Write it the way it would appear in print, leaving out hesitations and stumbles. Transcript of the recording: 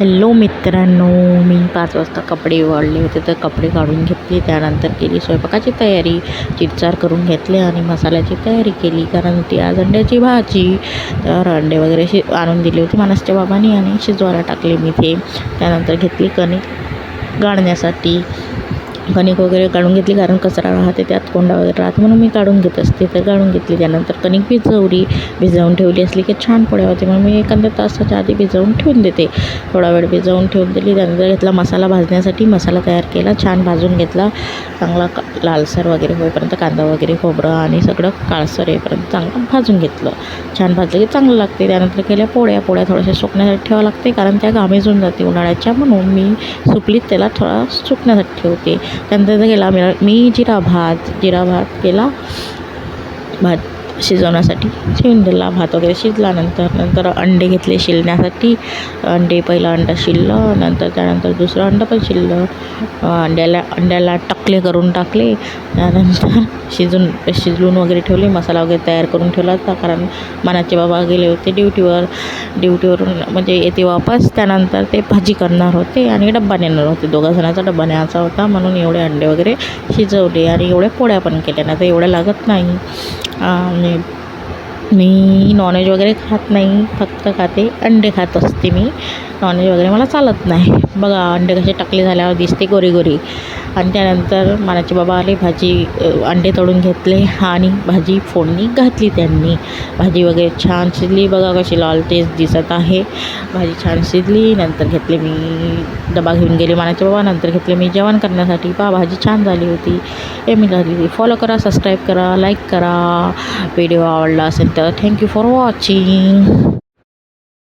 Hello मित्रांनो, मी 5 वाजता कपडे वाळले होते तर कपडे काढून घेतले. त्यानंतर केली स्वयंपाकाची तयारी, चिरचार करून घेतले आणि मसाल्याची तयारी केली. कारण ती आज अंड्याची भाजी, तर अंडे वगैरे आणून दिले होते मानसच्या बाबांनी आणि शिजवायला टाकले मी ते. त्यानंतर घेतली कणिक गाळण्यासाठी. कणिक वगैरे काढून घेतली कारण कचरा राहते त्यात, कोंडा वगैरे राहते म्हणून मी काढून घेत असते. तर काढून घेतली. त्यानंतर कणिक भिजवून ठेवली असली की छान पोळ्या होते, मग मी एखाद्या तासाच्या आधी भिजवून ठेवून देते. थोडा वेळ भिजवून ठेवून दिली. त्यानंतर घेतला मसाला भाजण्यासाठी. मसाला तयार केला, छान भाजून घेतला चांगला, लालसर वगैरे होईपर्यंत. कांदा वगैरे, खोबरं आणि सगळं काळसर येईपर्यंत चांगलं भाजून घेतलं. छान भाजलं की चांगलं लागते. त्यानंतर केल्या पोळ्या थोड्याशा सुकण्यासाठी ठेवावं लागते कारण त्या घामेजून जाते उन्हाळ्याच्या, म्हणून मी सुकलीत त्याला थोडा सुकण्यासाठी ठेवते. त्यानंतर केला मी जिरा भात केला. भात शिजवण्यासाठी ठेवून दिला. भात वगैरे शिजल्यानंतर अंडे घेतले शिजण्यासाठी. पहिला अंडा शिजलं, त्यानंतर दुसरं अंडं पण शिजलं. अंड्याला टकले करून टाकले. त्यानंतर शिजवून वगैरे ठेवले. मसाला वगैरे तयार करून ठेवला होता कारण मानाचे बाबा गेले होते ड्युटीवरून म्हणजे येते वापस. त्यानंतर ते भाजी करणार होते आणि डब्बा नेणार होते. 2 जणांचा डब्बा न्यायचा होता म्हणून एवढे अंडे वगैरे शिजवले आणि एवढ्या पोळ्या पण केल्या. ना तर एवढ्या लागत नाही. मी नॉनव्हेज वगैरे खात नाही, फक्त खाते अंडे खात असते मी. नॉनव्हेज वगैरे मला चालत नाही. बघा अंडे कसे टाकले झाल्यावर दिसते गोरी. आणि त्यानंतर मानाचे बाबा आले. अंडे तळून घेतले आणि भाजी फोडणी घातली त्यांनी. भाजी वगैरे छान शिजली. बघा कशी लाल तेज दिसत आहे. भाजी छान शिजली. नंतर घेतले मी डबा घेऊन गेले मानाचे बाबा. नंतर घेतले मी जेवण करण्यासाठी. भाजी छान झाली होती. मी झाली. फॉलो करा, सबस्क्राईब करा, लाईक करा. व्हिडिओ आवडला असेल तर थँक्यू फॉर वॉचिंग.